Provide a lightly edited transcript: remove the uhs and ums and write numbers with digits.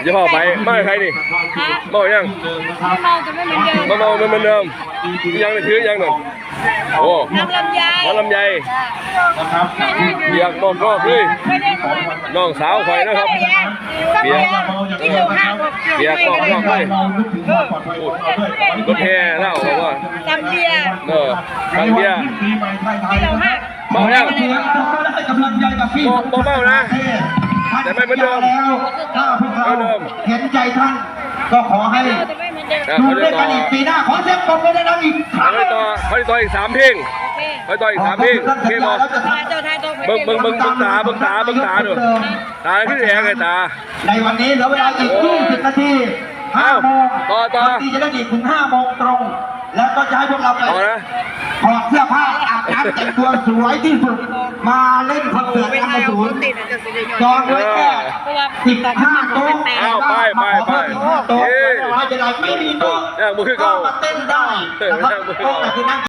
จะพ่อไปไม่ใครนี่เมายัง ไม่เมาจะไม่เหมือนเดิม มาเมาเหมือนเดิมยังนี่คือยังหนึ่งโอ้ น้ำลำไย มาลำไยเบียกนอกเลย ไม่ได้รวย น้องสาวข่อยนะครับเบียก กิโลห้า เบียกนอกเลยรถแห่เล่าบอกว่า ลำเบียร์ ทางเบียร์ กิโลห้า เมายัง ให้กำลังใจกับพี่ เมานะแต่ไม่เหมือนเดิม ถ้าพวกเราเห็นใจท่านก็ขอให้ จะไม่เหมือนเดิม ดูด้วยกันอีกปีหน้าขอเสียงปรบมือดังๆอีกครั้ง เขาต่ออีก3 เพลง โอเค เขาต่ออีก3 เพลงโอเคบอก ทายตัวทายตัว เบิ่งตาดูตาขึ้นแหงไงตา ในวันนี้เหลือเวลาอีก20 นาที5 โมง ต่อ ที่จะได้อีกถึง5 โมงตรง แล้วก็จะให้พวกเราไป เอานะ ถอดเสื้อผ้าอาบน้ำแต่งตัวสวยที่สุดมาเล่นคอนเสิร์ตอันดับศูนย์จองไว้แค่15 โต๊ะ เอาไป โต๊ะไม่เป็นไรไม่มีโต๊ะ เนี่ยมือคือเก่า ก็มาเต้นได้นะครับโต๊ะไหนที่นั่ง